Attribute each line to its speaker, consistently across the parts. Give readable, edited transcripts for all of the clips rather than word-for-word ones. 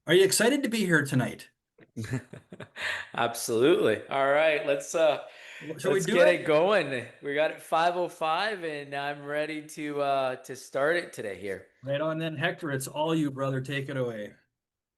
Speaker 1: Are you excited to be here tonight?
Speaker 2: Absolutely. All right,
Speaker 1: Shall we
Speaker 2: let's
Speaker 1: do
Speaker 2: get
Speaker 1: it?
Speaker 2: it going. We got it 5:05 and I'm ready to start it today here.
Speaker 1: Right on then, Hector. It's all you, brother. Take it away.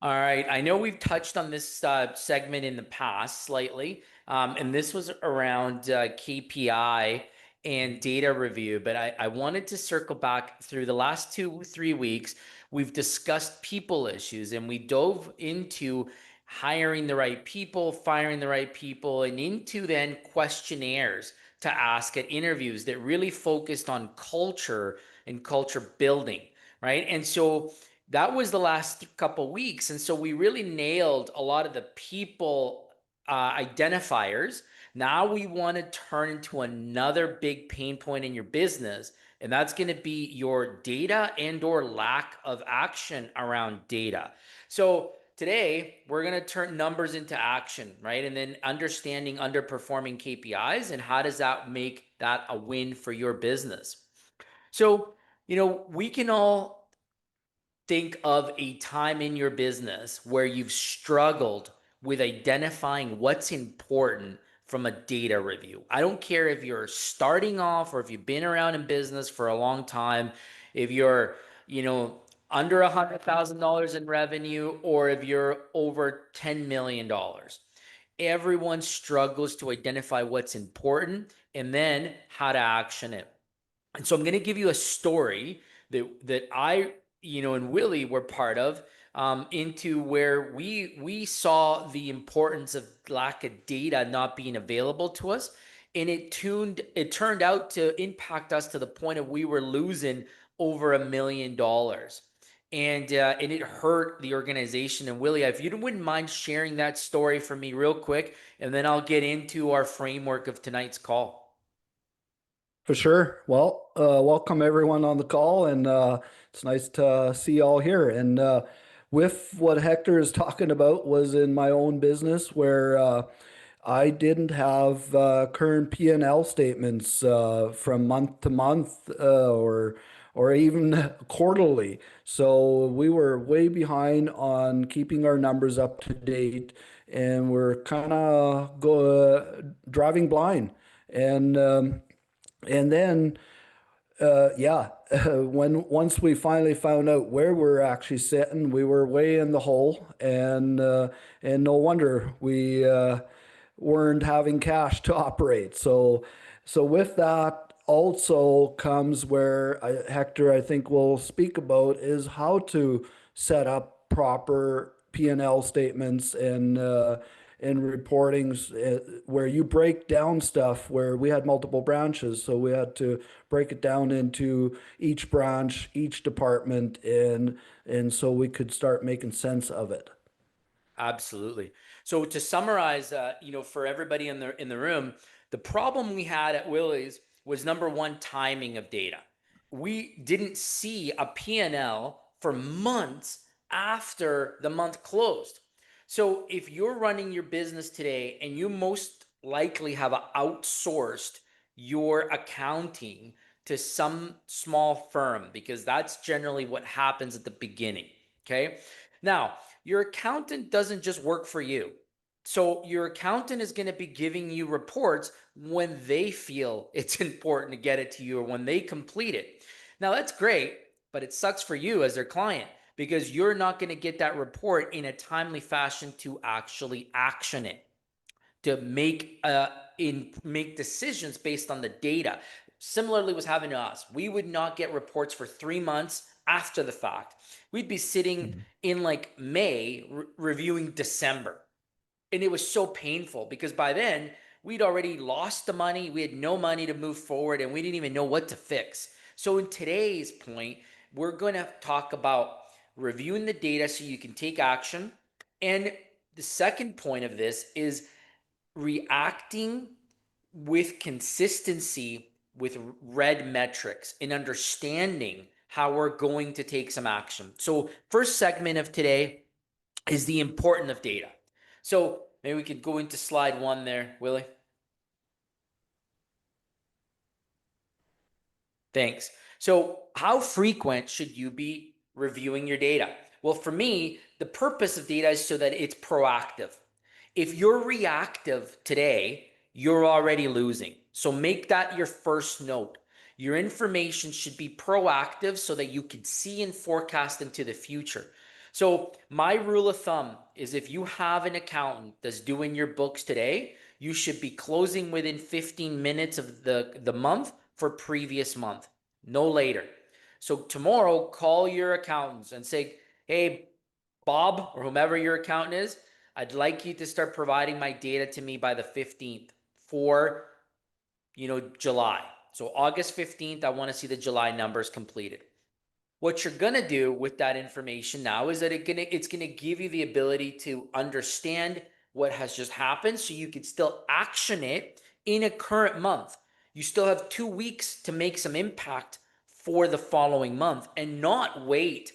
Speaker 2: All right. I know we've touched on this segment in the past slightly, and this was around KPI and data review. But I wanted to circle back through the last 2, 3 weeks. We've discussed people issues and we dove into hiring the right people, firing the right people, and into then questionnaires to ask at interviews that really focused on culture and culture building, right? And so that was the last couple weeks. And so we really nailed a lot of the people identifiers. Now we want to turn into another big pain point in your business, and that's going to be your data and or lack of action around data. So today we're going to turn numbers into action, right? And then understanding underperforming KPIs and how does that make that a win for your business. So, we can all think of a time in your business where you've struggled with identifying what's important from a data review. I don't care if you're starting off or if you've been around in business for a long time, if you're, you know, under $100,000 in revenue, or if you're over $10 million. Everyone struggles to identify what's important and then how to action it. And so I'm going to give you a story that I, and Willie were part of, into where we saw the importance of lack of data not being available to us, and it turned out to impact us to the point of we were losing over $1 million. And it hurt the organization. And Willie, if you wouldn't mind sharing that story for me real quick, and then I'll get into our framework of tonight's call.
Speaker 3: For sure. Well, welcome everyone on the call, and it's nice to see you all here. And with what Hector is talking about was in my own business where I didn't have current P&L statements from month to month or even quarterly. So we were way behind on keeping our numbers up to date, and we're kind of driving blind. And then, yeah, when once we finally found out where we're actually sitting, we were way in the hole, and no wonder we weren't having cash to operate. So with that also comes where Hector, I think, will speak about is how to set up proper P&L statements and reportings where you break down stuff where we had multiple branches. So we had to break it down into each branch, each department, and so we could start making sense of it.
Speaker 2: Absolutely. So to summarize, for everybody in the room, the problem we had at Willie's was number one, timing of data. We didn't see a P&L for months after the month closed. So if you're running your business today and you most likely have outsourced your accounting to some small firm, because that's generally what happens at the beginning. Okay. Now, your accountant doesn't just work for you. So your accountant is going to be giving you reports when they feel it's important to get it to you or when they complete it. Now that's great, but it sucks for you as their client because you're not going to get that report in a timely fashion to actually action it, to make decisions based on the data. Similarly was happening to us. We would not get reports for 3 months after the fact. We'd be sitting
Speaker 3: Mhm.
Speaker 2: in like May reviewing December. And it was so painful because by then we'd already lost the money. We had no money to move forward and we didn't even know what to fix. So in today's point, we're going to talk about reviewing the data so you can take action. And the second point of this is reacting with consistency with red metrics and understanding how we're going to take some action. So, first segment of today is the importance of data. So, maybe we could go into slide one there, Willie. Thanks. So, how frequent should you be reviewing your data? Well, for me, the purpose of data is so that it's proactive. If you're reactive today, you're already losing. So make that your first note. Your information should be proactive so that you can see and forecast into the future. So my rule of thumb is if you have an accountant that's doing your books today, you should be closing within 15 minutes of the month for previous month, no later. So tomorrow, call your accountants and say, hey, Bob, or whomever your accountant is, I'd like you to start providing my data to me by the 15th for, July. So August 15th, I want to see the July numbers completed. What you're going to do with that information now is that it's going to give you the ability to understand what has just happened so you can still action it in a current month. You still have 2 weeks to make some impact for the following month and not wait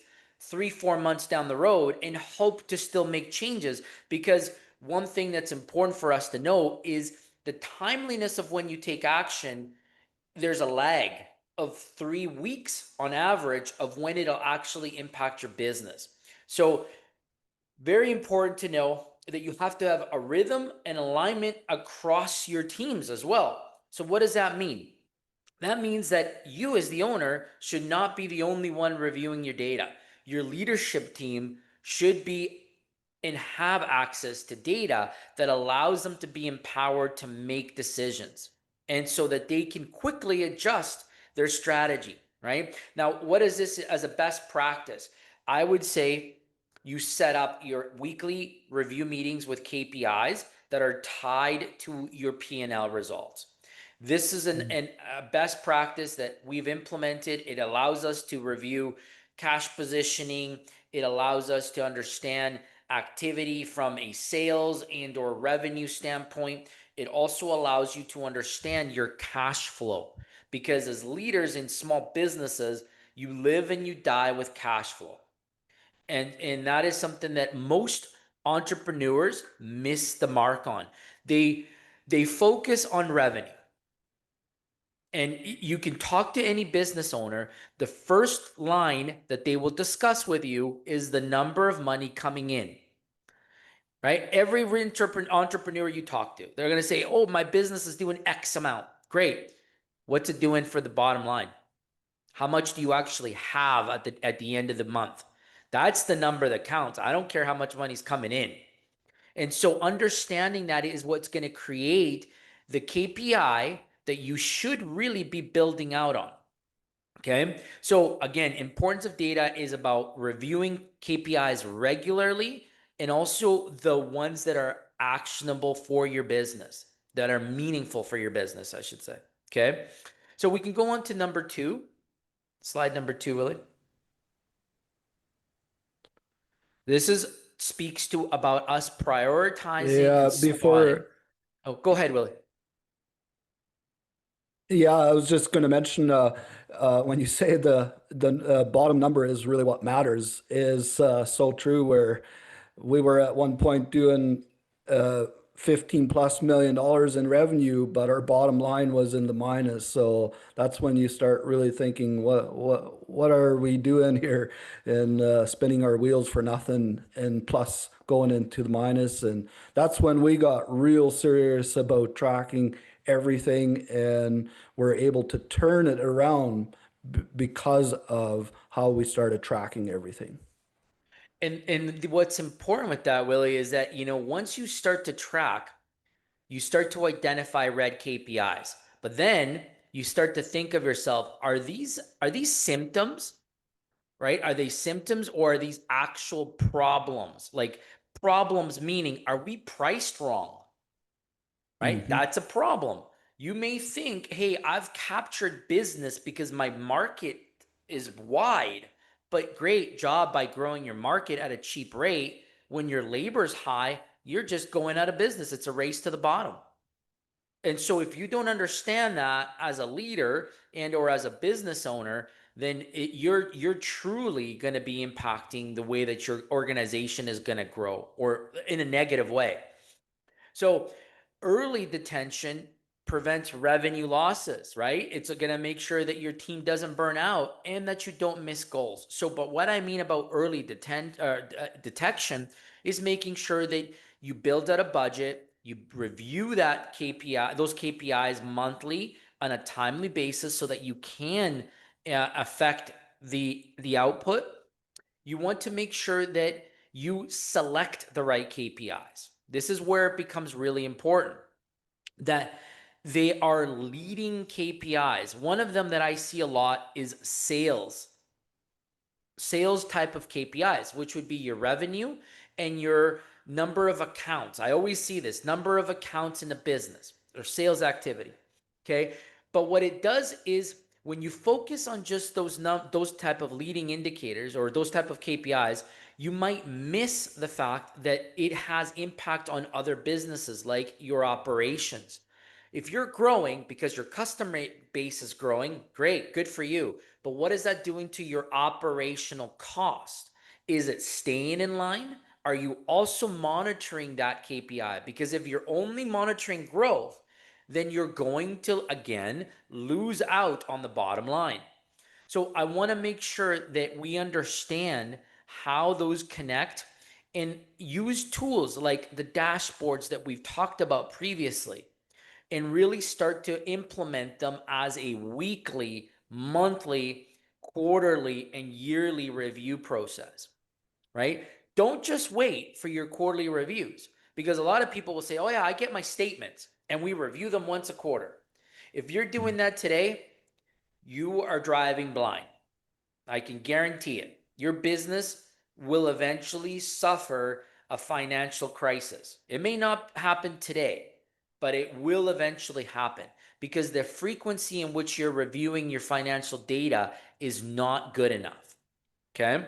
Speaker 2: 3-4 months down the road and hope to still make changes. Because one thing that's important for us to know is the timeliness of when you take action. There's a lag of 3 weeks on average of when it'll actually impact your business. So very important to know that you have to have a rhythm and alignment across your teams as well. So what does that mean? That means that you as the owner should not be the only one reviewing your data. Your leadership team should be and have access to data that allows them to be empowered to make decisions, and so that they can quickly adjust their strategy, right? Now, what is this as a best practice? I would say you set up your weekly review meetings with KPIs that are tied to your P&L results. This is a best practice that we've implemented. It allows us to review cash positioning. It allows us to understand activity from a sales and or revenue standpoint. It also allows you to understand your cash flow, because as leaders in small businesses, you live and you die with cash flow. And that is something that most entrepreneurs miss the mark on. They focus on revenue. And you can talk to any business owner. The first line that they will discuss with you is the number of money coming in, right? Every entrepreneur you talk to, they're going to say, oh, my business is doing X amount. Great. What's it doing for the bottom line? How much do you actually have at the end of the month? That's the number that counts. I don't care how much money's coming in. And so understanding that is what's going to create the KPI that you should really be building out on. Okay. So again, importance of data is about reviewing KPIs regularly, and also the ones that are actionable for your business, that are meaningful for your business, I should say. Okay. So we can go on to number 2, slide number 2, Willie. This speaks to about us prioritizing.
Speaker 3: Yeah, before.
Speaker 2: Oh, go ahead, Willie.
Speaker 3: Yeah, I was just going to mention when you say the bottom number is really what matters is so true. Where we were at one point doing 15+ million dollars in revenue, but our bottom line was in the minus. So that's when you start really thinking, what are we doing here, and spinning our wheels for nothing, and plus going into the minus. And that's when we got real serious about tracking everything, and we're able to turn it around because of how we started tracking everything.
Speaker 2: And what's important with that, Willie, is that, once you start to track, you start to identify red KPIs. But then you start to think of yourself, are these symptoms, right? Are they symptoms, or are these actual problems? Like, problems meaning, are we priced wrong? Right?
Speaker 3: Mm-hmm.
Speaker 2: That's a problem. You may think, hey, I've captured business because my market is wide, but great job by growing your market at a cheap rate. When your labor is high, you're just going out of business. It's a race to the bottom. And so if you don't understand that as a leader and or as a business owner, then you're truly going to be impacting the way that your organization is going to grow, or in a negative way. So early detention prevents revenue losses, right? It's going to make sure that your team doesn't burn out and that you don't miss goals. So, but what I mean about early detection is making sure that you build out a budget, you review that KPI, those KPIs monthly on a timely basis so that you can affect the output. You want to make sure that you select the right KPIs. This is where it becomes really important that they are leading KPIs. One of them that I see a lot is sales type of KPIs, which would be your revenue and your number of accounts. I always see this number of accounts in a business or sales activity. Okay. But what it does is when you focus on just those type of leading indicators or those type of KPIs, you might miss the fact that it has impact on other businesses like your operations. If you're growing because your customer base is growing, great, good for you. But what is that doing to your operational cost? Is it staying in line? Are you also monitoring that KPI? Because if you're only monitoring growth, then you're going to, again, lose out on the bottom line. So I want to make sure that we understand how those connect and use tools like the dashboards that we've talked about previously and really start to implement them as a weekly, monthly, quarterly, and yearly review process, right? Don't just wait for your quarterly reviews because a lot of people will say, oh, yeah, I get my statements and we review them once a quarter. If you're doing that today, you are driving blind. I can guarantee it. Your business will eventually suffer a financial crisis. It may not happen today, but it will eventually happen because the frequency in which you're reviewing your financial data is not good enough. Okay.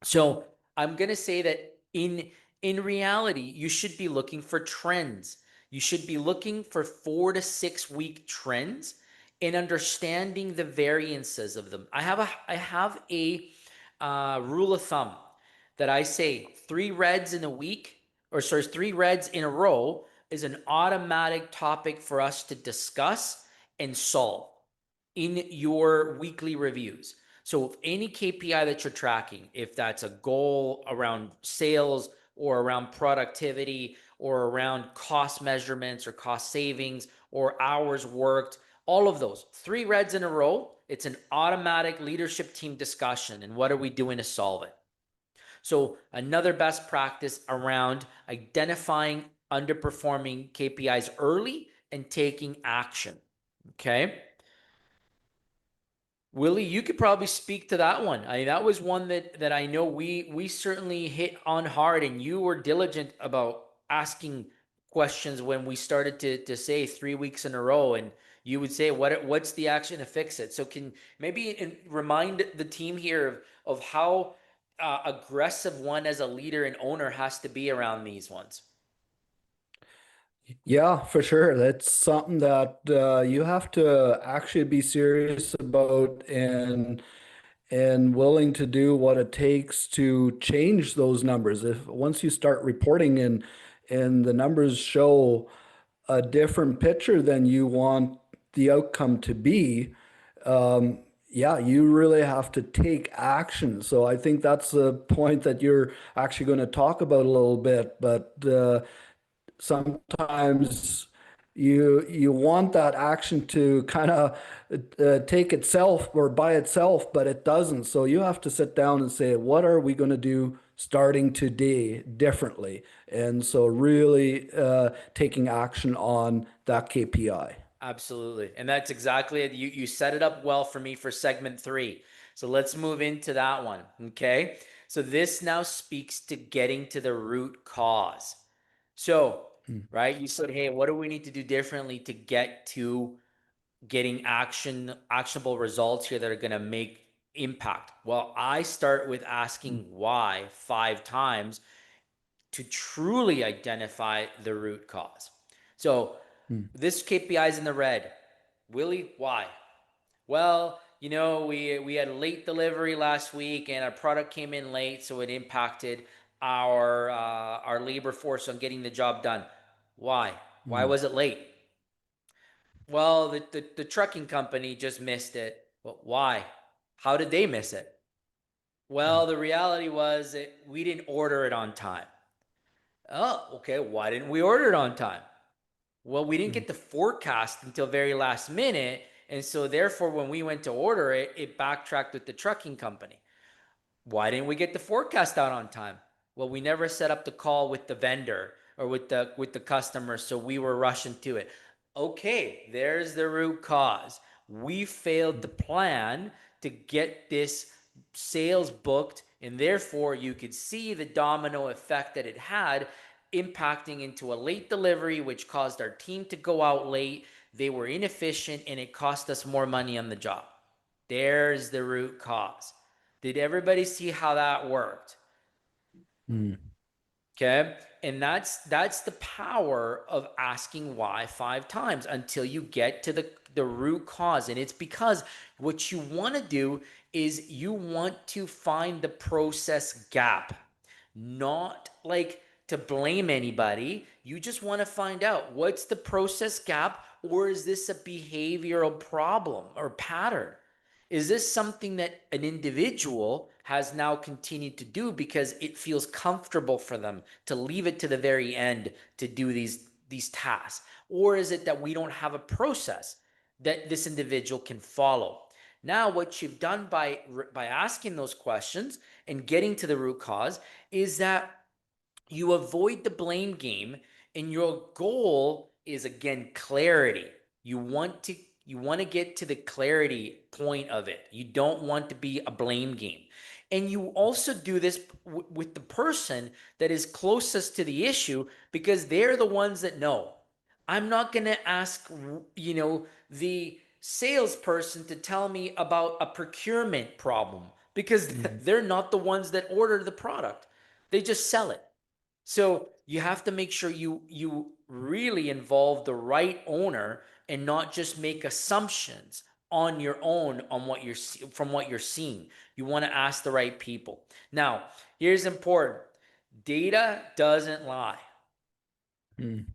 Speaker 2: So I'm going to say that in reality, you should be looking for trends. You should be looking for 4 to 6 week trends and understanding the variances of them. I have a rule of thumb that I say 3 reds in a week, or sorry, 3 reds in a row is an automatic topic for us to discuss and solve in your weekly reviews. So if any KPI that you're tracking, if that's a goal around sales or around productivity or around cost measurements or cost savings or hours worked, all of those 3 reds in a row, it's an automatic leadership team discussion. And what are we doing to solve it? So another best practice around identifying underperforming KPIs early and taking action. Okay. Willie, you could probably speak to that one. I mean, that was one that I know we certainly hit on hard, and you were diligent about asking questions when we started to say 3 weeks in a row, and you would say what's the action to fix it. So can maybe remind the team here of how aggressive one as a leader and owner has to be around these ones.
Speaker 3: Yeah, for sure. That's something that you have to actually be serious about and willing to do what it takes to change those numbers. If once you start reporting and the numbers show a different picture than you want the outcome to be, yeah, you really have to take action. So I think that's the point that you're actually going to talk about a little bit. But sometimes you want that action to kind of take itself or by itself, but it doesn't. So you have to sit down and say, what are we going to do starting today differently? And so really taking action on that KPI.
Speaker 2: Absolutely. And that's exactly it. You set it up well for me for segment 3. So let's move into that one. Okay. So this now speaks to getting to the root cause. So, right, you said, hey, what do we need to do differently to get to getting actionable results here that are going to make impact? Well, I start with asking why 5 times to truly identify the root cause. So this KPI is in the red. Willie, why? Well, we had late delivery last week and our product came in late, so it impacted our labor force on getting the job done. Why? Why was it late? Well, the trucking company just missed it. Well, why? How did they miss it? Well, the reality was that we didn't order it on time. Oh, okay. Why didn't we order it on time? Well, we didn't
Speaker 3: Mm.
Speaker 2: get the forecast until very last minute. And so therefore, when we went to order it, it backtracked with the trucking company. Why didn't we get the forecast out on time? Well, we never set up the call with the vendor or with the customer, so we were rushing to it. Okay, there's the root cause. We failed to plan to get this sales booked, and therefore you could see the domino effect that it had, impacting into a late delivery, which caused our team to go out late. They were inefficient, and it cost us more money on the job. There's the root cause. Did everybody see how that worked?
Speaker 3: Mm.
Speaker 2: Okay. And that's the power of asking why 5 times until you get to the root cause. And it's because what you want to do is you want to find the process gap, not like to blame anybody. You just want to find out what's the process gap, or is this a behavioral problem or pattern? Is this something that an individual has now continued to do because it feels comfortable for them to leave it to the very end to do these tasks? Or is it that we don't have a process that this individual can follow? Now, what you've done by asking those questions and getting to the root cause is that you avoid the blame game, and your goal is again clarity. You want to get to the clarity point of it. You don't want to be a blame game. And you also do this with the person that is closest to the issue, because they're the ones that know. I'm not going to ask, the salesperson to tell me about a procurement problem, because
Speaker 3: Mm.
Speaker 2: they're not the ones that order the product. They just sell it. So you have to make sure you really involve the right owner and not just make assumptions on your own on what you're from what you're seeing. You want to ask the right people. Now, here's important. Data doesn't lie.
Speaker 3: Mm.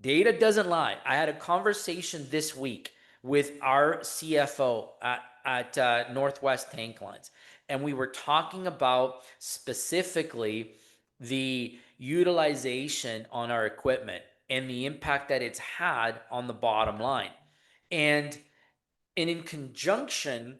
Speaker 2: Data doesn't lie. I had a conversation this week with our CFO at Northwest Tank Lines, and we were talking about specifically the utilization on our equipment and the impact that it's had on the bottom line. And and in conjunction,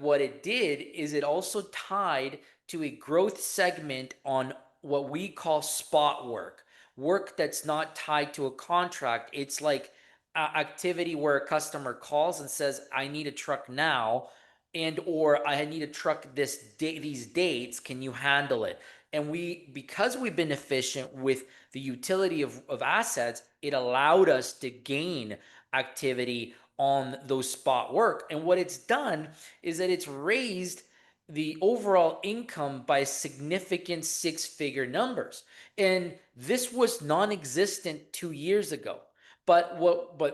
Speaker 2: what it did is it also tied to a growth segment on what we call spot work that's not tied to a contract. It's like activity where a customer calls and says, I need a truck now, and or I need a truck these dates, can you handle it? And because we've been efficient with the utility of assets, it allowed us to gain activity on those spot work. And what it's done is that it's raised the overall income by significant 6-figure numbers. And this was non-existent 2 years ago. But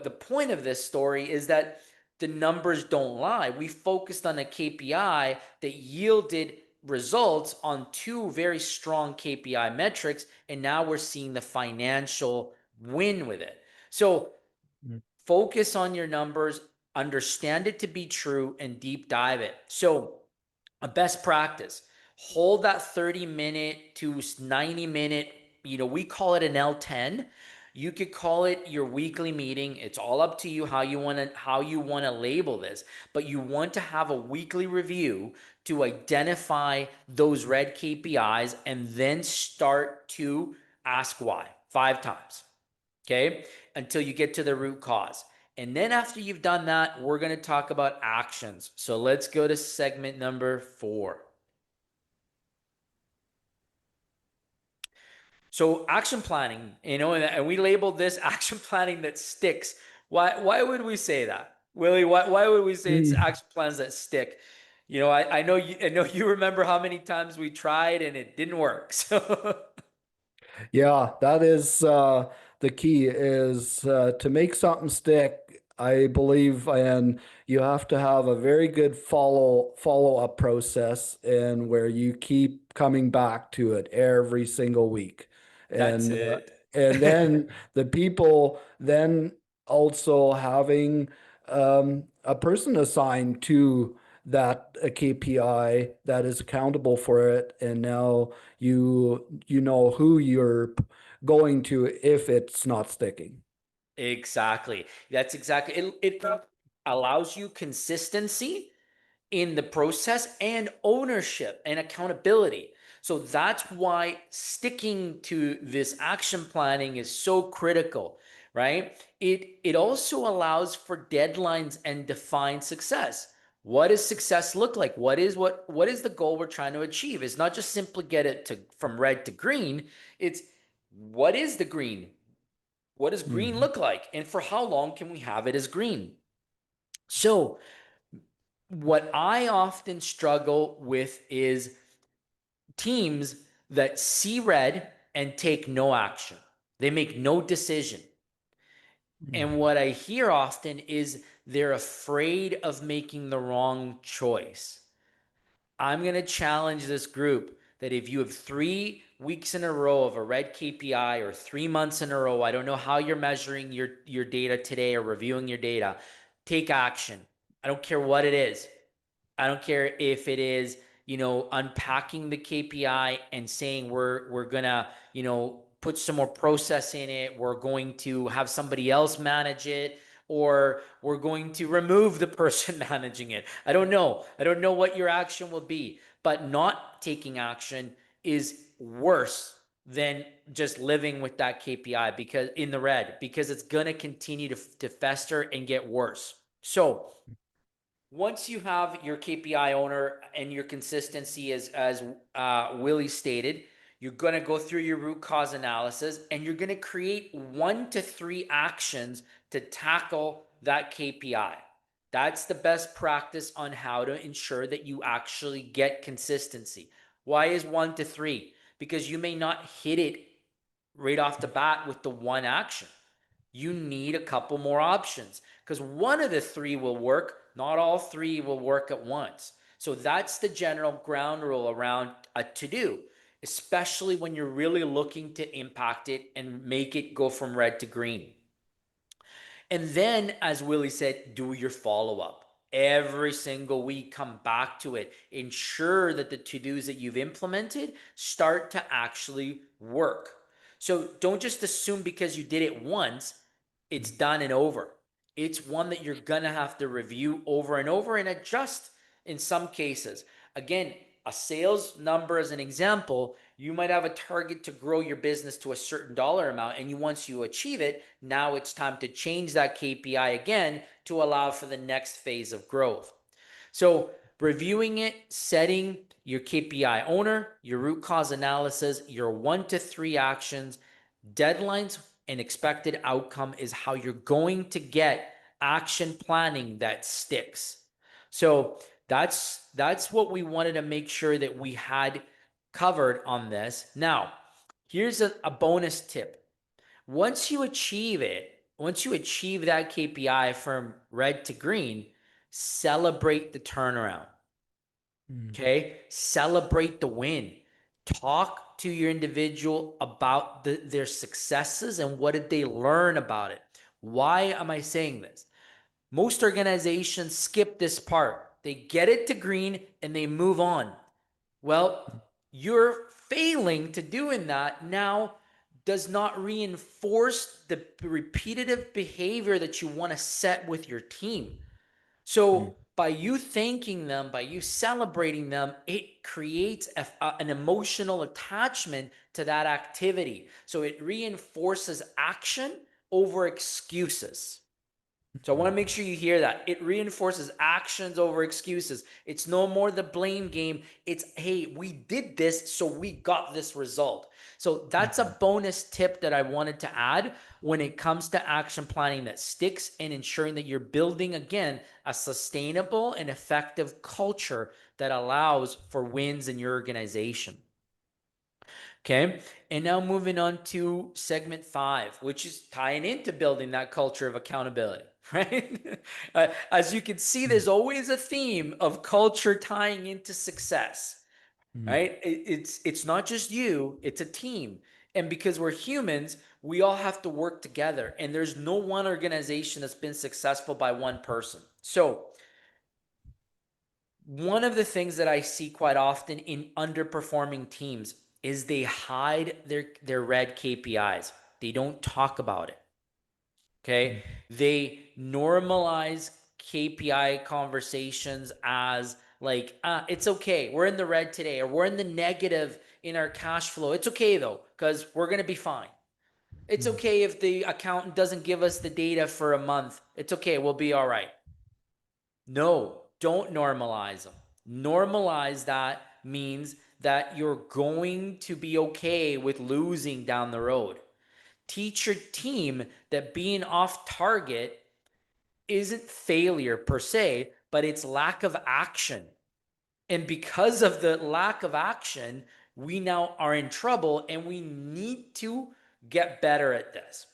Speaker 2: the point of this story is that the numbers don't lie. We focused on a KPI that yielded results on 2 very strong KPI metrics, and now we're seeing the financial win with it. So
Speaker 3: Mm.
Speaker 2: focus on your numbers, understand it to be true, and deep dive it. So a best practice, hold that 30-minute to 90-minute, we call it an L10. You could call it your weekly meeting. It's all up to you how you want to label this, but you want to have a weekly review to identify those red KPIs and then start to ask why 5 times. Okay, until you get to the root cause. And then after you've done that, we're going to talk about actions. So let's go to segment number 4. So action planning, and we labeled this action planning that sticks. Why would we say that, Willie? Why would we say it's
Speaker 3: Mm.
Speaker 2: action plans that stick? I know you remember how many times we tried and it didn't work. So
Speaker 3: Yeah, that is the key is to make something stick, I believe, and you have to have a very good follow-up process and where you keep coming back to it every single week.
Speaker 2: that's
Speaker 3: And
Speaker 2: it.
Speaker 3: and then the people then also having a person assigned to that a KPI that is accountable for it, and now you know who you're going to if it's not sticking.
Speaker 2: Exactly. That's exactly it allows you consistency in the process and ownership and accountability. So that's why sticking to this action planning is so critical, right? It also allows for deadlines and defined success. What does success look like? What is the goal we're trying to achieve? It's not just simply get it to from red to green. It's what is the green? What does green
Speaker 3: Mhm.
Speaker 2: look like? And for how long can we have it as green? So what I often struggle with is teams that see red and take no action. They make no decision.
Speaker 3: Mhm.
Speaker 2: And what I hear often is they're afraid of making the wrong choice. I'm going to challenge this group that if you have 3 weeks in a row of a red KPI or 3 months in a row, I don't know how you're measuring your data today or reviewing your data, take action. I don't care what it is. I don't care if it is, unpacking the KPI and saying we're gonna, put some more process in it. We're going to have somebody else manage it, or we're going to remove the person managing it. I don't know. I don't know what your action will be, but not taking action is worse than just living with that KPI because in the red, because it's gonna continue to fester and get worse. So once you have your KPI owner and your consistency, as Willie stated, you're going to go through your root cause analysis and you're going to create 1 to 3 actions to tackle that KPI. That's the best practice on how to ensure that you actually get consistency. Why is 1 to 3? Because you may not hit it right off the bat with the one action. You need a couple more options because one of the 3 will work. Not all 3 will work at once. So that's the general ground rule around a to do, especially when you're really looking to impact it and make it go from red to green. And then, as Willie said, do your follow up. Every single week, come back to it. Ensure that the to dos that you've implemented start to actually work. So don't just assume because you did it once, it's done and over. It's one that you're going to have to review over and over and adjust in some cases. Again, a sales number as an example, you might have a target to grow your business to a certain dollar amount, and once you achieve it, now it's time to change that KPI again to allow for the next phase of growth. So reviewing it, setting your KPI owner, your root cause analysis, your 1 to 3 actions, deadlines, and expected outcome is how you're going to get action planning that sticks. So that's what we wanted to make sure that we had covered on this. Now, here's a bonus tip. Once you achieve that KPI from red to green, celebrate the turnaround.
Speaker 3: Mhm.
Speaker 2: Okay. Celebrate the win. Talk to your individual about their successes and what did they learn about it. Why am I saying this? Most organizations skip this part. They get it to green and they move on. Well, you're failing to doing that now does not reinforce the repetitive behavior that you want to set with your team. So by you thanking them, by you celebrating them, it creates an emotional attachment to that activity. So it reinforces action over excuses. So I want to make sure you hear that. It reinforces actions over excuses. It's no more the blame game. It's, hey, we did this, so we got this result. So that's a bonus tip that I wanted to add when it comes to action planning that sticks and ensuring that you're building, again, a sustainable and effective culture that allows for wins in your organization. Okay. And now moving on to segment 5, which is tying into building that culture of accountability, right? As you can see, there's always a theme of culture tying into success,
Speaker 3: Mhm.
Speaker 2: right? It's not just you, it's a team. And because we're humans, we all have to work together. And there's no one organization that's been successful by one person. So, one of the things that I see quite often in underperforming teams is they hide their red KPIs. They don't talk about it. Okay. They normalize KPI conversations as like, it's okay. We're in the red today, or we're in the negative in our cash flow. It's okay though, because we're going to be fine. It's okay if the accountant doesn't give us the data for a month. It's okay. We'll be all right. No, don't normalize them. Normalize that means that you're going to be okay with losing down the road. Teach your team that being off target isn't failure per se, but it's lack of action. And because of the lack of action, we now are in trouble and we need to get better at this.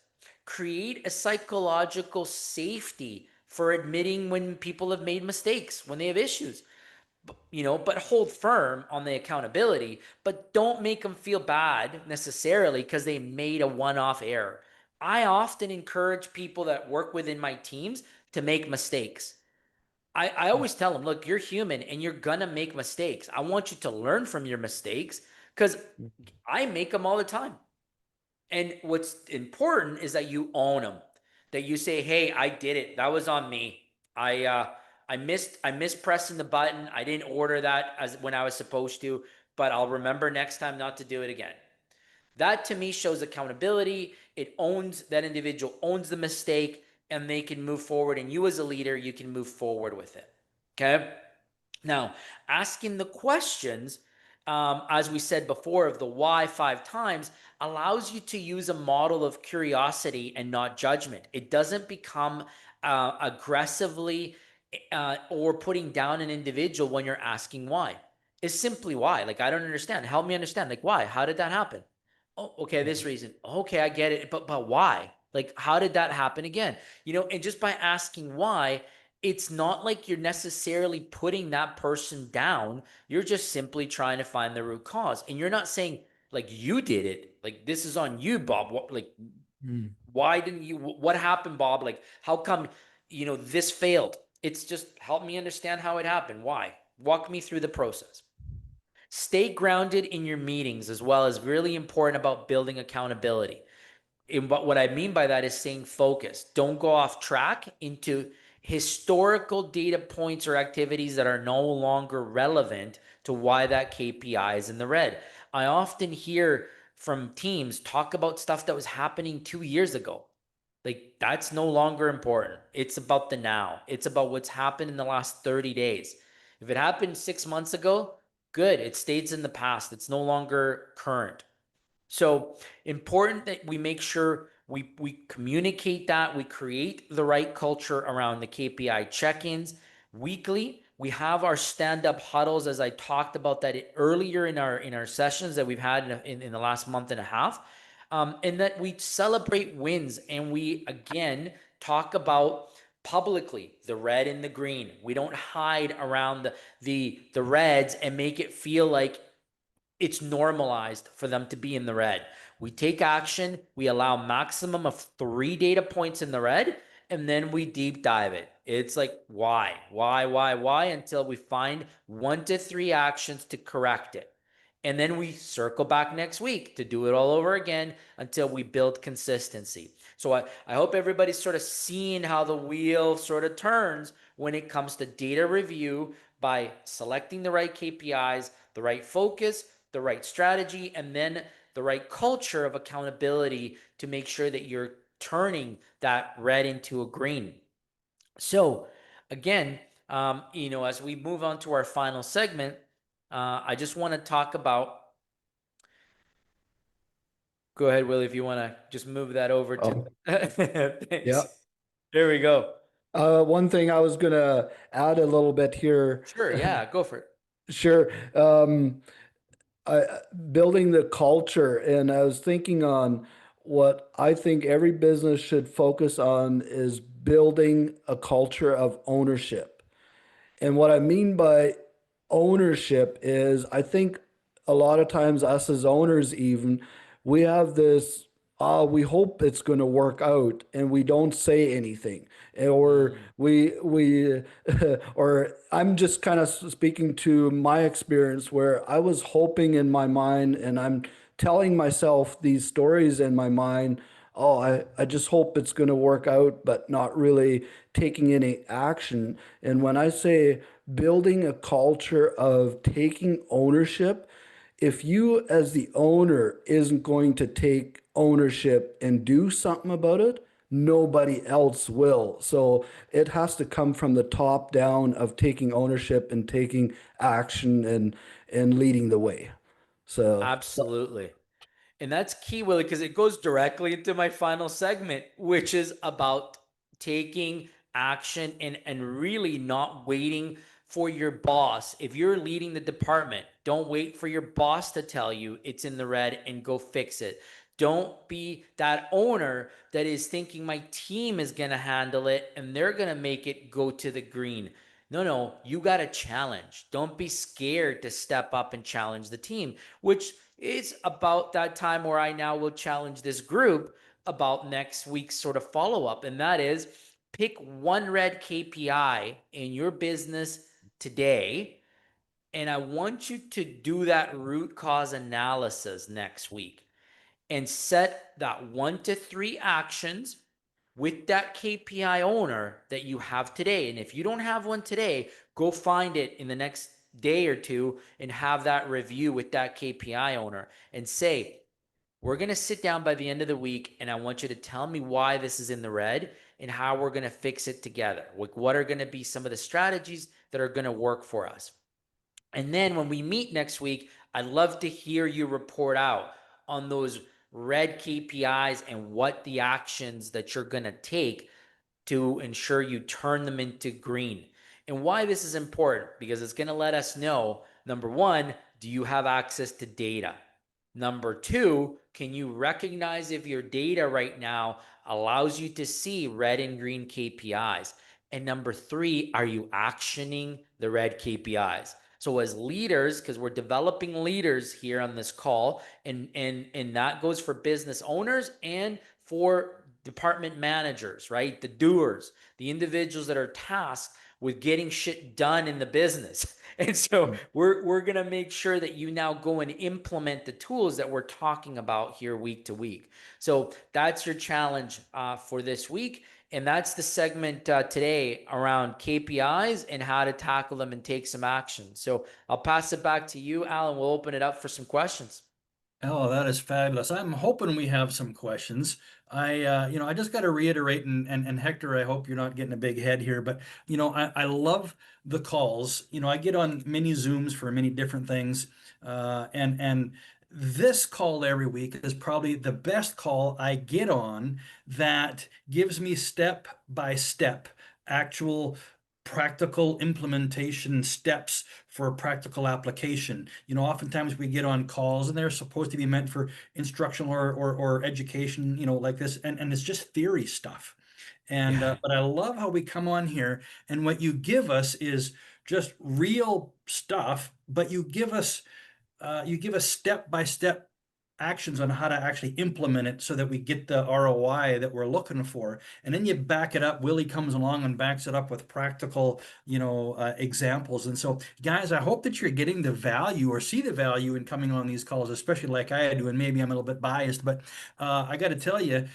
Speaker 2: Create a psychological safety for admitting when people have made mistakes, when they have issues, but hold firm on the accountability, but don't make them feel bad necessarily because they made a one-off error. I often encourage people that work within my teams to make mistakes. I always tell them, look, you're human and you're going to make mistakes. I want you to learn from your mistakes because I make them all the time. And what's important is that you own them, that you say, hey, I did it. That was on me. I missed pressing the button. I didn't order that as when I was supposed to, but I'll remember next time not to do it again. That to me shows accountability. It owns that individual, owns the mistake, and they can move forward. And you as a leader, you can move forward with it. Okay. Now, asking the questions, as we said before, of the why 5 times allows you to use a model of curiosity and not judgment. It doesn't become aggressively or putting down an individual when you're asking why. It's simply why. Like, I don't understand. Help me understand. Like, why? How did that happen? Oh, okay, this reason. Okay, I get it. But why? Like, how did that happen again? And just by asking why, it's not like you're necessarily putting that person down. You're just simply trying to find the root cause. And you're not saying, like, you did it. Like, this is on you, Bob. Why didn't you? What happened, Bob? Like, how come, this failed? It's just help me understand how it happened. Why? Walk me through the process. Stay grounded in your meetings as well as really important about building accountability. And what I mean by that is staying focused. Don't go off track into historical data points or activities that are no longer relevant to why that KPI is in the red. I often hear from teams talk about stuff that was happening 2 years ago. Like, that's no longer important. It's about the now. It's about what's happened in the last 30 days. If it happened 6 months ago, good. It stays in the past. It's no longer current. So important that we make sure we communicate that, we create the right culture around the KPI check-ins weekly. We have our stand-up huddles, as I talked about that earlier in our sessions that we've had in the last month and a half, and that we celebrate wins and we again talk about publicly the red and the green. We don't hide around the reds and make it feel like it's normalized for them to be in the red. We take action, we allow maximum of 3 data points in the red, and then we deep dive it. It's like, why, until we find 1 to 3 actions to correct it. And then we circle back next week to do it all over again until we build consistency. So I hope everybody's sort of seeing how the wheel sort of turns when it comes to data review by selecting the right KPIs, the right focus, the right strategy, and then the right culture of accountability to make sure that you're turning that red into a green. So again, as we move on to our final segment, I just want to talk about. Go ahead, Willie, if you want to just move that over to. Thanks.
Speaker 3: Yeah.
Speaker 2: There we go.
Speaker 3: One thing I was gonna add a little bit here.
Speaker 2: Sure. Yeah, go for it.
Speaker 3: Sure. Building the culture, and I was thinking on what I think every business should focus on is building a culture of ownership. And what I mean by ownership is I think a lot of times us as owners even we have this, we hope it's going to work out, and we don't say anything. Or we or I'm just kind of speaking to my experience where I was hoping in my mind, and I'm telling myself these stories in my mind. Oh, I just hope it's going to work out, but not really taking any action. And when I say building a culture of taking ownership, if you as the owner isn't going to take ownership and do something about it, nobody else will. So it has to come from the top down of taking ownership and taking action and leading the way. So
Speaker 2: Absolutely. And that's key, Willie, because it goes directly into my final segment, which is about taking action and really not waiting for your boss. If you're leading the department, don't wait for your boss to tell you it's in the red and go fix it. Don't be that owner that is thinking my team is going to handle it and they're going to make it go to the green. No, you got to challenge. Don't be scared to step up and challenge the team, which is about that time where I now will challenge this group about next week's sort of follow up. And that is pick one red KPI in your business today. And I want you to do that root cause analysis next week and set that 1 to 3 actions with that KPI owner that you have today. And if you don't have one today, go find it in the next day or two and have that review with that KPI owner and say, we're going to sit down by the end of the week and I want you to tell me why this is in the red and how we're going to fix it together. Like, what are going to be some of the strategies that are going to work for us? And then when we meet next week, I'd love to hear you report out on those red KPIs and what the actions that you're going to take to ensure you turn them into green. And why this is important, because it's going to let us know, number one, do you have access to data? Number two, can you recognize if your data right now allows you to see red and green KPIs? And number three, are you actioning the red KPIs? So as leaders, because we're developing leaders here on this call, and that goes for business owners and for department managers, right? The doers, the individuals that are tasked with getting shit done in the business. And so we're going to make sure that you now go and implement the tools that we're talking about here week to week. So that's your challenge for this week. And that's the segment today around KPIs and how to tackle them and take some action. So I'll pass it back to you, Alan. We'll open it up for some questions.
Speaker 1: Oh, that is fabulous. I'm hoping we have some questions. I just got to reiterate, and Hector, I hope you're not getting a big head here, but I love the calls. I get on many Zooms for many different things, and this call every week is probably the best call I get on that gives me step by step actual practical implementation steps for practical application. Oftentimes we get on calls and they're supposed to be meant for instructional or education, like this, and it's just theory stuff. And
Speaker 2: Yeah.
Speaker 1: but I love how we come on here and what you give us is just real stuff, but you give us step by step actions on how to actually implement it so that we get the ROI that we're looking for. And then you back it up. Willie comes along and backs it up with practical, examples. And so, guys, I hope that you're getting the value or see the value in coming on these calls, especially like I do. And maybe I'm a little bit biased, but I got to tell you,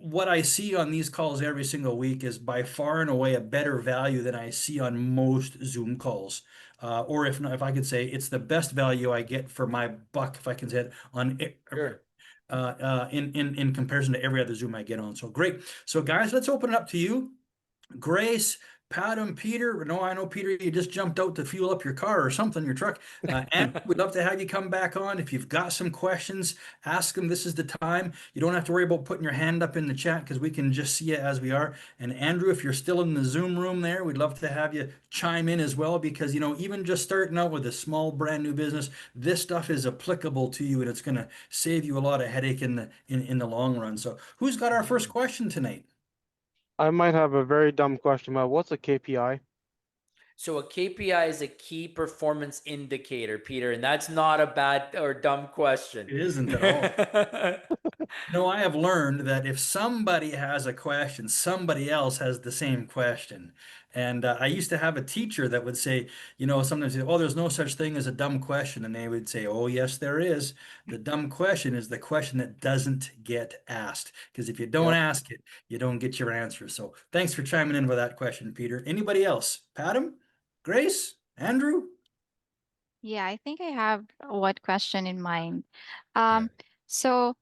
Speaker 1: what I see on these calls every single week is by far and away a better value than I see on most Zoom calls. Or if not, if I could say it's the best value I get for my buck, if I can say it,
Speaker 2: Sure.
Speaker 1: in comparison to every other Zoom I get on. So great. So guys, let's open it up to you. Grace, Pat, and Peter. No, I know, Peter, you just jumped out to fuel up your car or something, your truck. And we'd love to have you come back on. If you've got some questions, ask them. This is the time. You don't have to worry about putting your hand up in the chat because we can just see it as we are. And Andrew, if you're still in the Zoom room there, we'd love to have you chime in as well because, even just starting out with a small brand new business, this stuff is applicable to you and it's going to save you a lot of headache in the long run. So who's got our first question tonight?
Speaker 4: I might have a very dumb question, but what's a KPI?
Speaker 2: So a KPI is a key performance indicator, Peter, and that's not a bad or dumb question.
Speaker 1: It isn't at all. No, I have learned that if somebody has a question, somebody else has the same question. And I used to have a teacher that would say, sometimes, oh, there's no such thing as a dumb question. And they would say, oh, yes, there is. The dumb question is the question that doesn't get asked. Because if you don't
Speaker 3: Yep.
Speaker 1: ask it, you don't get your answer. So thanks for chiming in with that question, Peter. Anybody else? Padam? Grace? Andrew?
Speaker 4: Yeah, I think I have one question in mind.
Speaker 2: Yeah.
Speaker 4: So,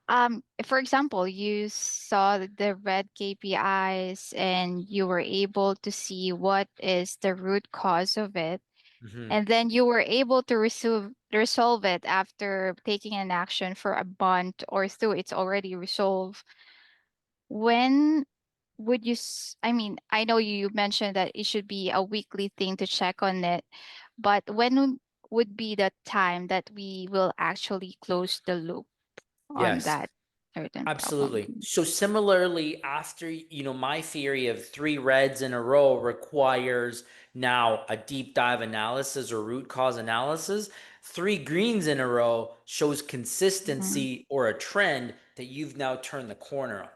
Speaker 4: for example, you saw the red KPIs and you were able to see what is the root cause of it,
Speaker 2: Mhm.
Speaker 4: and then you were able to resolve it after taking an action for a month or so it's already resolved. When would you, I mean, I know you mentioned that it should be a weekly thing to check on it, but when would be the time that we will actually close the loop on
Speaker 2: Yes.
Speaker 4: that certain problem?
Speaker 2: Absolutely. So similarly, after, my theory of three reds in a row requires now a deep dive analysis or root cause analysis. Three greens in a row shows
Speaker 4: Mhm.
Speaker 2: consistency or a trend that you've now turned the corner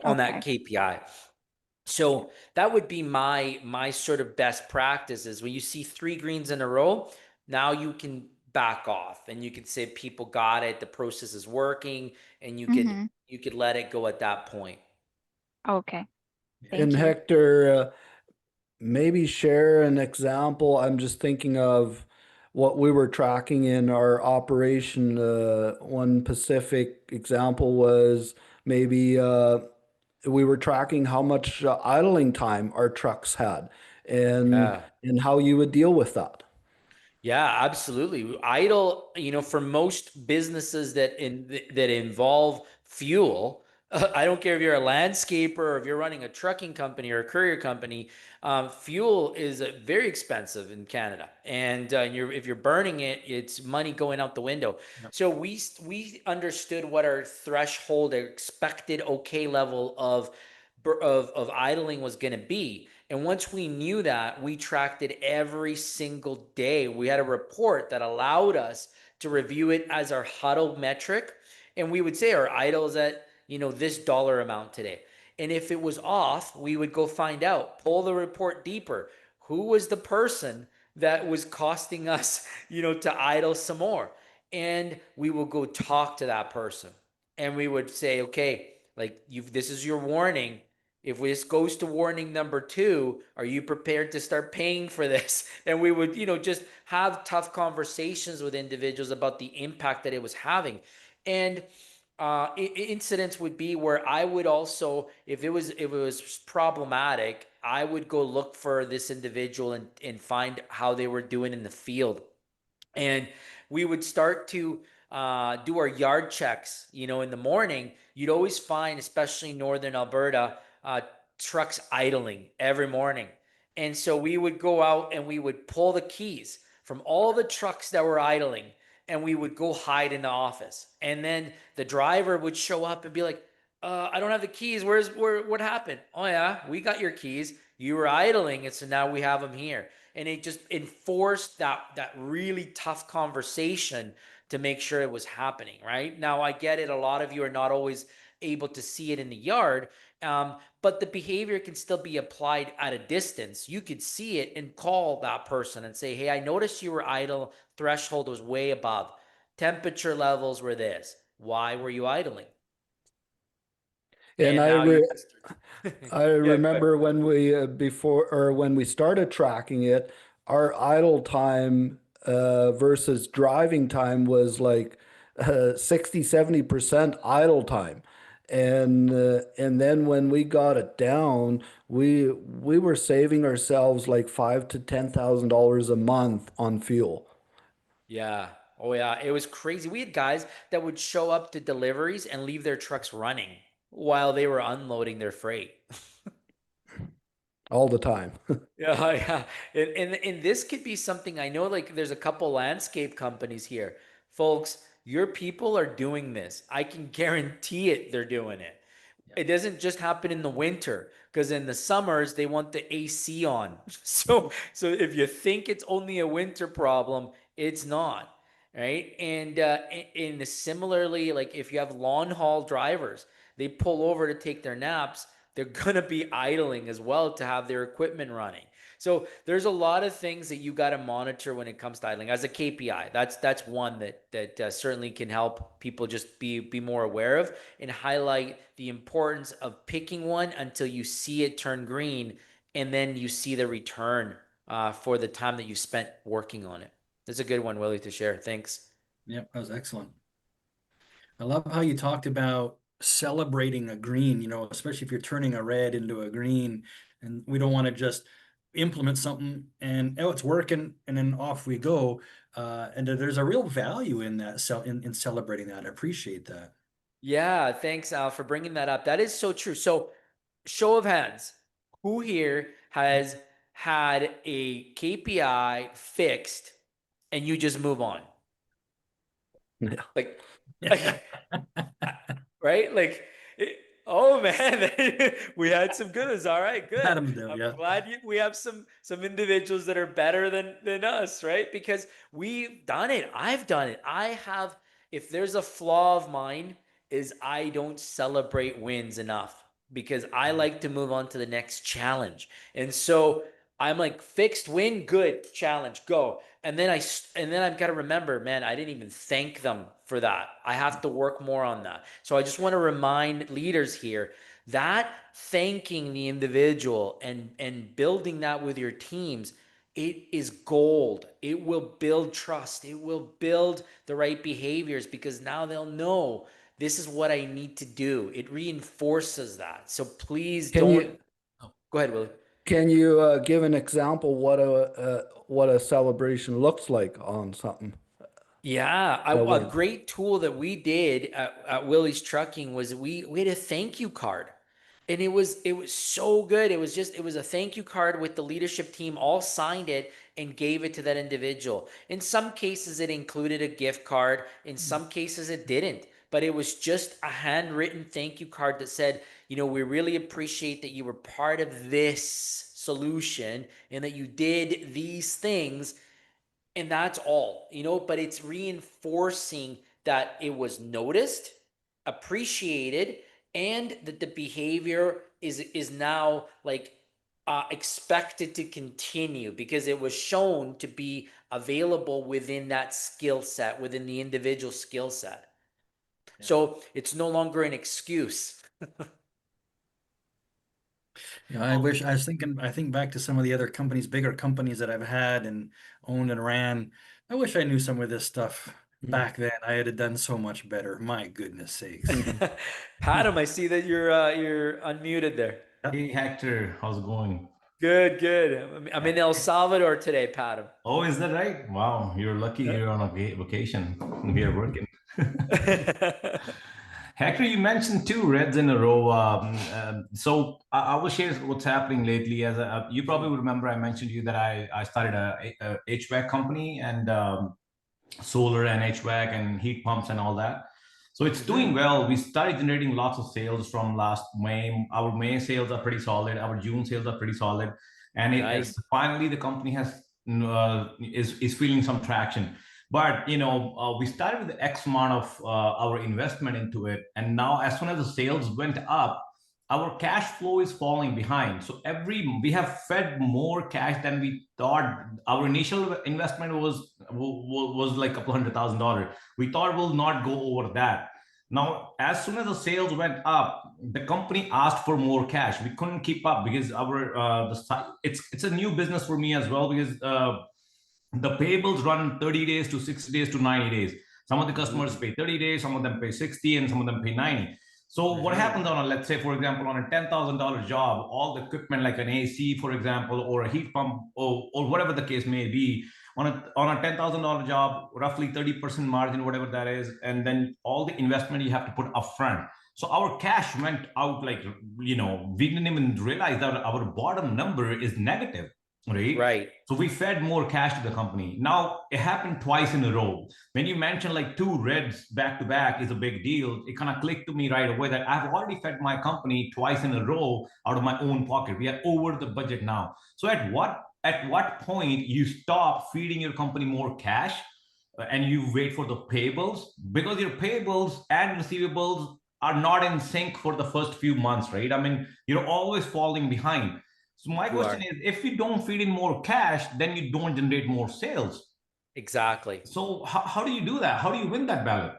Speaker 2: on that
Speaker 4: Okay.
Speaker 2: KPI. So that would be my sort of best practices. When you see three greens in a row, now you can back off and you can say people got it, the process is working, and you could
Speaker 4: Mm-hmm.
Speaker 2: you could let it go at that point.
Speaker 4: Okay.
Speaker 3: And
Speaker 4: Thank you.
Speaker 3: Hector, maybe share an example. I'm just thinking of what we were tracking in our operation. One specific example was maybe we were tracking how much idling time our trucks had and
Speaker 2: Yeah.
Speaker 3: and how you would deal with that.
Speaker 2: Yeah, absolutely. Idle, for most businesses that involve fuel, I don't care if you're a landscaper or if you're running a trucking company or a courier company, fuel is very expensive in Canada, and if you're burning it, it's money going out the window.
Speaker 1: Yep.
Speaker 2: So we understood what our threshold, expected okay level of idling was going to be. And once we knew that, we tracked it every single day. We had a report that allowed us to review it as our huddle metric. And we would say our idle is at, this dollar amount today. And if it was off, we would go find out, pull the report deeper. Who was the person that was costing us, to idle some more? And we will go talk to that person. And we would say, okay, like this is your warning. If this goes to warning number 2, are you prepared to start paying for this? And we would, just have tough conversations with individuals about the impact that it was having. And incidents would be where I would also, if it was problematic, I would go look for this individual and find how they were doing in the field. And we would start to do our yard checks. In the morning, you'd always find, especially in northern Alberta, trucks idling every morning. And so we would go out and we would pull the keys from all the trucks that were idling, and we would go hide in the office. And then the driver would show up and be like, I don't have the keys. What happened? Oh yeah, we got your keys. You were idling, and so now we have them here. And it just enforced that really tough conversation to make sure it was happening. Right now, I get it. A lot of you are not always able to see it in the yard, but the behavior can still be applied at a distance. You could see it and call that person and say, "Hey, I noticed you were idle. Threshold was way above. Temperature levels were this. Why were you idling?"
Speaker 3: And
Speaker 2: And now you can start.
Speaker 3: I
Speaker 2: Yeah, go ahead.
Speaker 3: remember when we before or when we started tracking it, our idle time versus driving time was like 60, 70% idle time. And then when we got it down, we were saving ourselves like five to $10,000 a month on fuel
Speaker 2: Yeah. Oh, yeah. It was crazy. We had guys that would show up to deliveries and leave their trucks running while they were unloading their freight.
Speaker 3: all the time.
Speaker 2: Yeah, yeah. And this could be something, I know, like there's a couple landscape companies here. Folks, your people are doing this. I can guarantee it, they're doing it. it doesn't just happen in the winter, because in the summers they want the AC on. So if you think it's only a winter problem, it's not, right? And in similarly, like if you have long haul drivers, they pull over to take their naps, they're gonna be idling as well to have their equipment running. So there's a lot of things that you got to monitor when it comes to idling as a KPI. That's one that certainly can help people just be more aware of and highlight the importance of picking one until you see it turn green, and then you see the return for the time that you spent working on it. That's a good one, Willie, to share. Thanks.
Speaker 1: Yep, that was excellent. I love how you talked about celebrating a green, especially if you're turning a red into a green, and we don't want to just implement something and it's working and then off we go. And there's a real value in that, in celebrating that. I appreciate that.
Speaker 2: Yeah, thanks, Al, for bringing that up. That is so true. So, show of hands, who here has had a KPI fixed and you just move on?
Speaker 3: Yeah.
Speaker 2: Like, like right? Like, oh man, we had some good ones. All right, good.
Speaker 1: Adam's do,
Speaker 2: I'm
Speaker 1: yeah.
Speaker 2: glad we have some individuals that are better than us, right? Because we've done it. I've done it. I have. If there's a flaw of mine, is I don't celebrate wins enough because I like to move on to the next challenge, and so I'm like fixed win, good challenge, go. And then I've got to remember, man, I didn't even thank them for that. I have to work more on that. So I just want to remind leaders here that thanking the individual and building that with your teams, it is gold. It will build trust. It will build the right behaviors because now they'll know this is what I need to do. It reinforces that. So please don't. Go ahead, Willie.
Speaker 3: Can you give an example what a celebration looks like on something?
Speaker 2: Yeah, a great tool that we did at Willie's Trucking was we had a thank you card, and it was so good. It was a thank you card with the leadership team all signed it and gave it to that individual. In some cases, it included a gift card. In some cases, it didn't. But it was just a handwritten thank you card that said, we really appreciate that you were part of this solution and that you did these things, and that's all, but it's reinforcing that it was noticed, appreciated, and that the behavior is now like expected to continue because it was shown to be available within that skill set, within the individual skill set. Yeah. So it's no longer an excuse.
Speaker 1: Yeah, I think back to some of the other companies, bigger companies that I've had and owned and ran. I wish I knew some of this stuff back then. I had done so much better. My goodness sakes.
Speaker 2: Adam, I see that you're unmuted there.
Speaker 5: Hey Hector, how's it going?
Speaker 2: Good, good. I'm in El Salvador today, Adam.
Speaker 5: Oh, is that right? Wow, you're lucky you're on a vacation. We are working. Hector, you mentioned 2 reds in a row. So I will share what's happening lately. As you probably remember, I mentioned to you that I started a HVAC company and solar and HVAC and heat pumps and all that. So it's doing well. We started generating lots of sales from last May. Our May sales are pretty solid. Our June sales are pretty solid, and
Speaker 2: Nice.
Speaker 5: finally the company has is feeling some traction. But we started with X amount of our investment into it, and now as soon as the sales went up, our cash flow is falling behind. So we have fed more cash than we thought. Our initial investment was like a couple $100,000. We thought we'll not go over that. Now, as soon as the sales went up, the company asked for more cash. We couldn't keep up because it's a new business for me as well because the payables run 30 days to 60 days to 90 days. Some of the customers pay 30 days, some of them pay 60, and some of them pay 90. So what happens on let's say, for example, on a $10,000 job, all the equipment like an AC, for example, or a heat pump or whatever the case may be, on a $10,000 job, roughly 30% margin, whatever that is, and then all the investment you have to put upfront. So our cash went out like, we didn't even realize that our bottom number is negative. right?
Speaker 2: Right.
Speaker 5: So we fed more cash to the company. Now it happened twice in a row. When you mentioned like 2 reds back to back is a big deal, it kind of clicked to me right away that I've already fed my company twice in a row out of my own pocket. We are over the budget now. So at what point you stop feeding your company more cash and you wait for the payables, because your payables and receivables are not in sync for the first few months, right? I mean, you're always falling behind. So my
Speaker 2: You
Speaker 5: question
Speaker 2: are.
Speaker 5: is, if you don't feed in more cash, then you don't generate more sales.
Speaker 2: Exactly.
Speaker 5: So how do you do that? How do you win that battle?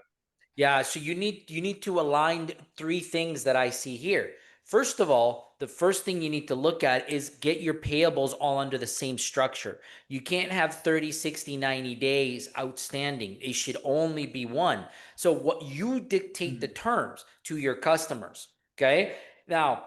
Speaker 2: Yeah, so you need to align three things that I see here. First of all, the first thing you need to look at is get your payables all under the same structure. You can't have 30, 60, 90 days outstanding. It should only be one. So what you dictate the terms to your customers, okay? Now,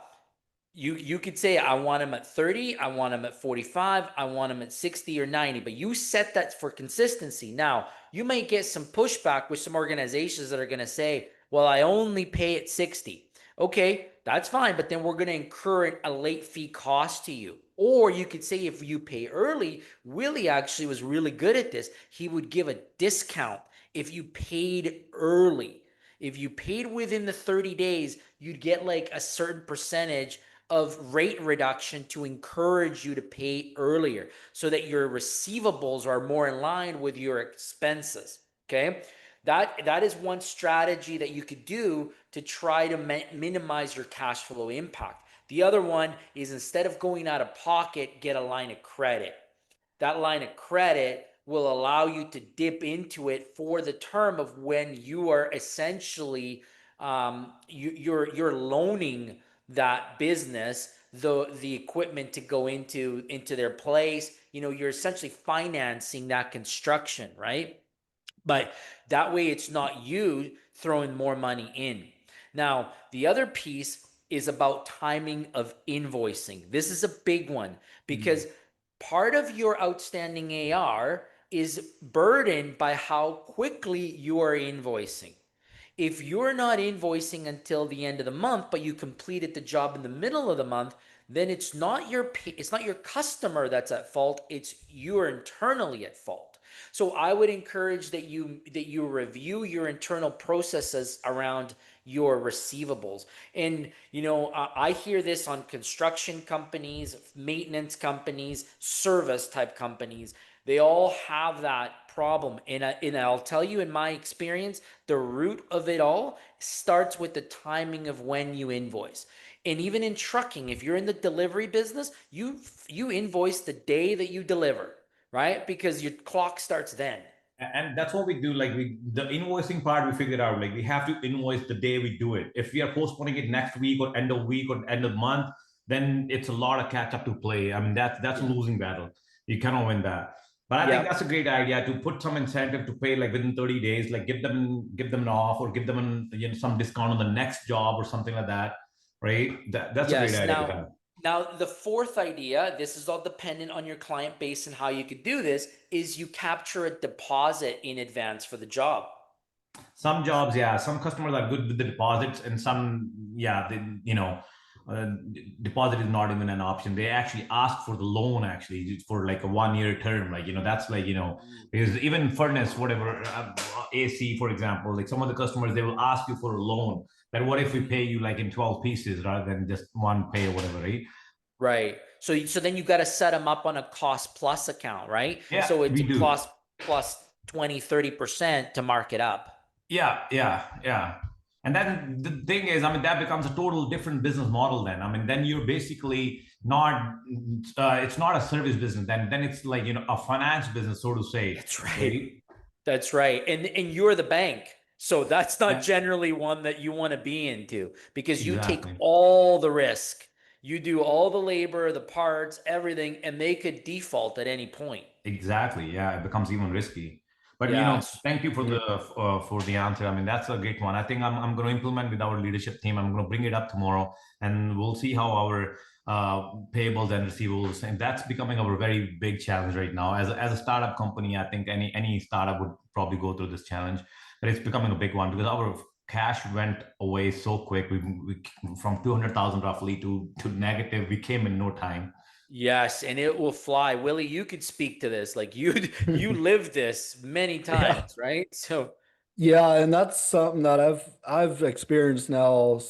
Speaker 2: you could say I want them at 30, I want them at 45, I want them at 60 or 90, but you set that for consistency. Now, you might get some pushback with some organizations that are going to say, well, I only pay at 60. Okay, that's fine, but then we're going to incur a late fee cost to you. Or you could say if you pay early, Willie actually was really good at this. He would give a discount if you paid early. If you paid within the 30 days, you'd get like a certain percentage of rate reduction to encourage you to pay earlier so that your receivables are more in line with your expenses. Okay. That is one strategy that you could do to try to minimize your cash flow impact. The other one is, instead of going out of pocket, get a line of credit. That line of credit will allow you to dip into it for the term of when you are essentially you're loaning that business the equipment to go into their place. You know, you're essentially financing that construction, right? But that way it's not you throwing more money in. Now, the other piece is about timing of invoicing. This is a big one because part of your outstanding AR is burdened by how quickly you are invoicing. If you're not invoicing until the end of the month, but you completed the job in the middle of the month, then it's not your customer that's at fault, it's you're internally at fault. So I would encourage that you review your internal processes around your receivables. And you know, I hear this on construction companies, maintenance companies, service type companies. They all have that problem. And I'll tell you, in my experience, the root of it all starts with the timing of when you invoice. And even in trucking, if you're in the delivery business, you invoice the day that you deliver, right? Because your clock starts then.
Speaker 5: And that's what we do. Like the invoicing part, we figured out, like we have to invoice the day we do it. If we are postponing it next week or end of week or end of month, then it's a lot of catch up to play. I mean, that's a losing battle. You cannot win that. But I think that's a great idea to put some incentive to pay like within 30 days, like give them an off or give them some discount on the next job or something like that, right? That's a great idea to have.
Speaker 2: Now, the fourth idea, this is all dependent on your client base and how you could do this, is you capture a deposit in advance for the job.
Speaker 5: Some jobs, yeah, some customers are good with the deposits, and some, yeah, deposit is not even an option. They actually ask for the loan actually for like a 1 year term, like that's like because even furnace, whatever, AC for example, like some of the customers, they will ask you for a loan. But what if we pay you like in 12 pieces rather than just one pay or whatever, right?
Speaker 2: Right. So then you got to set them up on a cost plus account, right?
Speaker 5: Yeah,
Speaker 2: so it's
Speaker 5: we do.
Speaker 2: plus 20, 30% to mark it up.
Speaker 5: Yeah. And then the thing is, I mean, that becomes a total different business model then. I mean, then you're basically not, it's not a service business. Then it's like, a finance business, so to say.
Speaker 2: That's right. That's right. And you're the bank. So that's not generally one that you want to be into, because you take all the risk. You do all the labor, the parts, everything, and they could default at any point.
Speaker 5: Exactly. Yeah, it becomes even risky. But thank you for the answer. I mean, that's a great one. I think I'm going to implement with our leadership team. I'm going to bring it up tomorrow, and we'll see how our payables and receivables, and that's becoming our very big challenge right now. As a startup company, I think any startup would probably go through this challenge, but it's becoming a big one because our cash went away so quick. We from 200,000 roughly to negative. We came in no time.
Speaker 2: Yes, and it will fly. Willie, you could speak to this. Like you lived this many
Speaker 3: Yeah.
Speaker 2: times, right? So
Speaker 3: Yeah, and that's something that I've experienced now,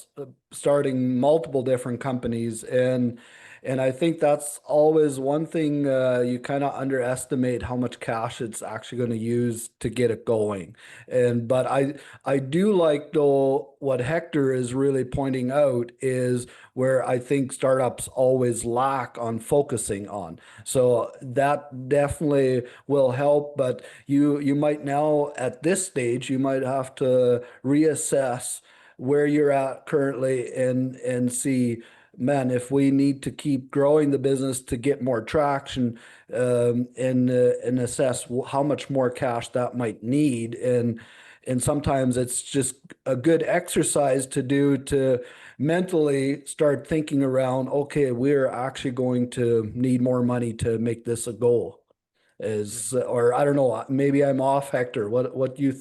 Speaker 3: starting multiple different companies, and I think that's always one thing, you kind of underestimate how much cash it's actually going to use to get it going. And but I do like, though, what Hector is really pointing out is where I think startups always lack on focusing on. So that definitely will help, but you might now, at this stage, you might have to reassess where you're at currently and see, man, if we need to keep growing the business to get more traction, and assess how much more cash that might need. And sometimes it's just a good exercise to do to mentally start thinking around, okay, we're actually going to need more money to make this a goal. Is, or I don't know, maybe I'm off, Hector. What you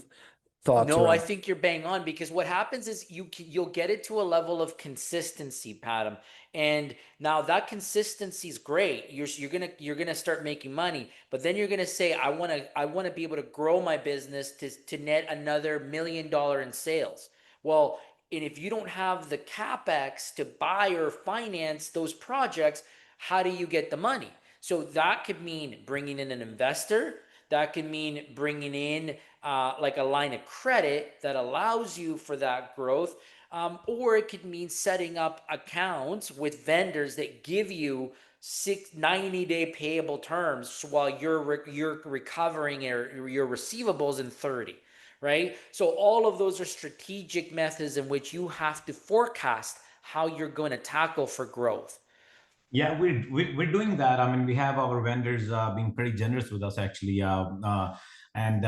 Speaker 3: thoughts
Speaker 2: no, I
Speaker 3: around?
Speaker 2: think you're bang on because what happens is you'll get it to a level of consistency, Padam. And now that consistency is great. You're gonna start making money, but then you're gonna say, I wanna be able to grow my business to net another $1 million in sales. Well, and if you don't have the capex to buy or finance those projects, how do you get the money? So that could mean bringing in an investor. That could mean bringing in like a line of credit that allows you for that growth. Or it could mean setting up accounts with vendors that give you 90-day payable terms while you're recovering your receivables in 30, right? So all of those are strategic methods in which you have to forecast how you're going to tackle for growth.
Speaker 5: Yeah, we're doing that. I mean, we have our vendors being pretty generous with us, actually. And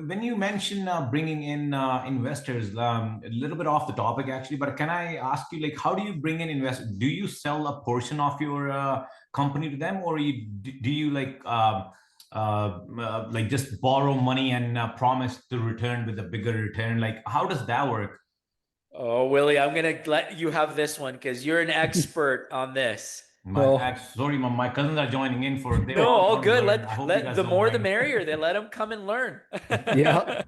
Speaker 5: when you mention bringing in investors, a little bit off the topic, actually, but can I ask you, like, how do you bring in investors? Do you sell a portion of your company to them, or do you like just borrow money and promise to return with a bigger return? Like, how does that work?
Speaker 2: Oh, Willie, I'm going to let you have this one because you're an expert on this.
Speaker 3: Well,
Speaker 5: Sorry, my cousins are joining in for. They
Speaker 2: No,
Speaker 5: all
Speaker 2: all
Speaker 5: want to
Speaker 2: good.
Speaker 5: learn.
Speaker 2: Let
Speaker 5: I hope you
Speaker 2: let
Speaker 5: guys
Speaker 2: the
Speaker 5: don't
Speaker 2: more the
Speaker 5: mind.
Speaker 2: merrier. They let them come and learn.
Speaker 3: yeah.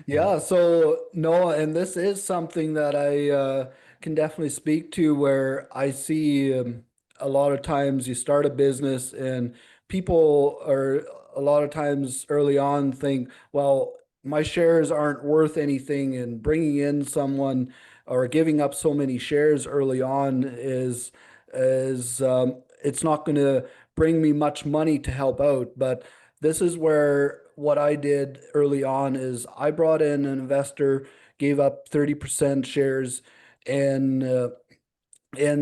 Speaker 3: Yeah, so no, and this is something that I can definitely speak to, where I see, a lot of times you start a business and people are a lot of times early on think, well, my shares aren't worth anything, and bringing in someone or giving up so many shares early on is it's not going to bring me much money to help out. But this is where what I did early on is I brought in an investor, gave up 30% shares, and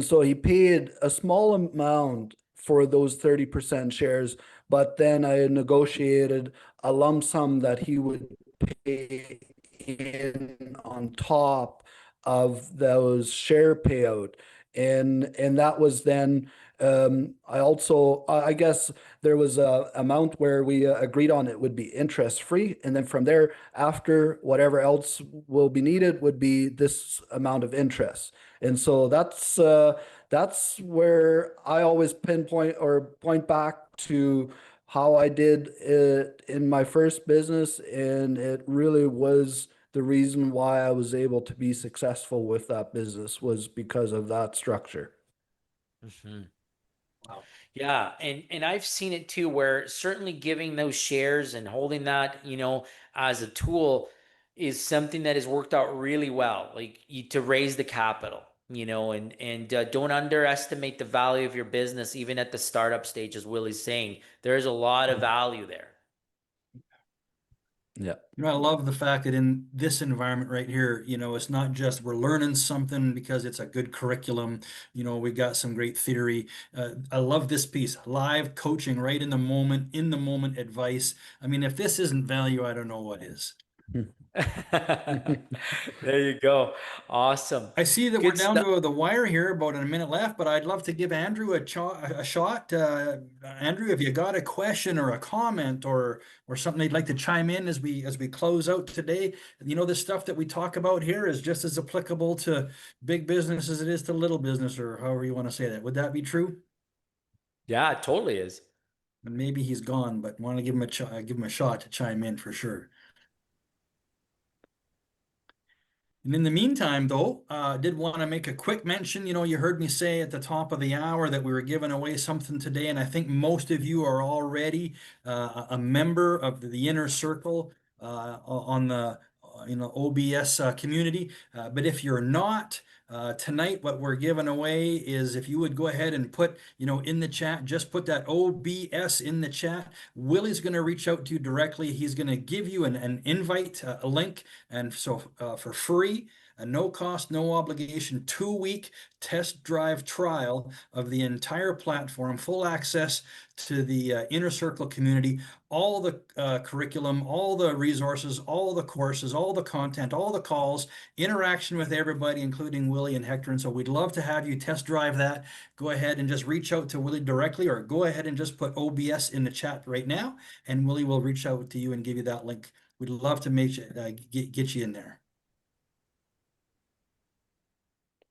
Speaker 3: so he paid a small amount for those 30% shares, but then I negotiated a lump sum that he would pay in on top of those share payout. And that was then, I also, I guess there was a amount where we agreed on it would be interest free, and then from there, after whatever else will be needed, would be this amount of interest. And so that's where I always pinpoint or point back to how I did it in my first business, and it really was the reason why I was able to be successful with that business, was because of that structure.
Speaker 2: Mhm.
Speaker 1: Wow.
Speaker 2: Yeah, and I've seen it too, where certainly giving those shares and holding that, as a tool is something that has worked out really well. Like to raise the capital, and don't underestimate the value of your business, even at the startup stage, as Willie's saying. There's a lot of value there.
Speaker 3: Yeah.
Speaker 1: I love the fact that in this environment right here, it's not just we're learning something because it's a good curriculum. We got some great theory. I love this piece, live coaching, right in the moment advice. I mean, if this isn't value, I don't know what is.
Speaker 2: There you go. Awesome.
Speaker 1: I see that we're
Speaker 2: Good
Speaker 1: down
Speaker 2: stuff.
Speaker 1: to the wire here, about a minute left, but I'd love to give Andrew a shot. Andrew, if you got a question or a comment or something you'd like to chime in as we close out today, the stuff that we talk about here is just as applicable to big business as it is to little business, or however you want to say that. Would that be true?
Speaker 2: Yeah, it totally is.
Speaker 1: And maybe he's gone, but want to give him give him a shot to chime in for sure. And in the meantime, though, did want to make a quick mention. You heard me say at the top of the hour that we were giving away something today, and I think most of you are already a member of the inner circle on the OBS community. But if you're not, tonight what we're giving away is if you would go ahead and put in the chat, just put that OBS in the chat. Willie's going to reach out to you directly. He's going to give you an invite, a link, and so for free, a no cost, no obligation 2-week test drive trial of the entire platform, full access to the inner circle community, all the curriculum, all the resources, all the courses, all the content, all the calls, interaction with everybody, including Willie and Hector. And so we'd love to have you test drive that. Go ahead and just reach out to Willie directly, or go ahead and just put OBS in the chat right now, and Willie will reach out to you and give you that link. We'd love to make get you in there.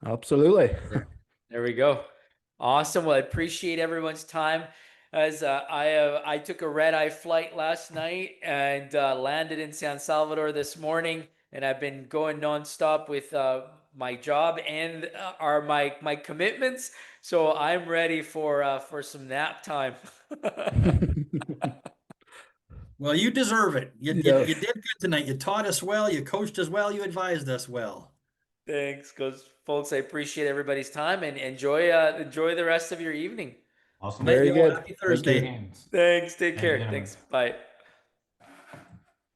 Speaker 3: Absolutely.
Speaker 2: There we go. Awesome. Well, I appreciate everyone's time. As I took a red-eye flight last night and landed in San Salvador this morning, and I've been going nonstop with my job and my commitments. So I'm ready for some nap time.
Speaker 1: Well, you deserve it. You
Speaker 3: Yes.
Speaker 1: did good tonight. You taught us well. You coached us well. You advised us well.
Speaker 2: Thanks, folks. I appreciate everybody's time, and enjoy the rest of your evening.
Speaker 5: Awesome.
Speaker 1: Night,
Speaker 3: Very
Speaker 1: y'all.
Speaker 3: good.
Speaker 1: Happy
Speaker 3: Thank you.
Speaker 1: Thursday.
Speaker 2: Thanks. Take
Speaker 5: Thank you,
Speaker 2: care.
Speaker 5: gentlemen.
Speaker 2: Thanks. Bye.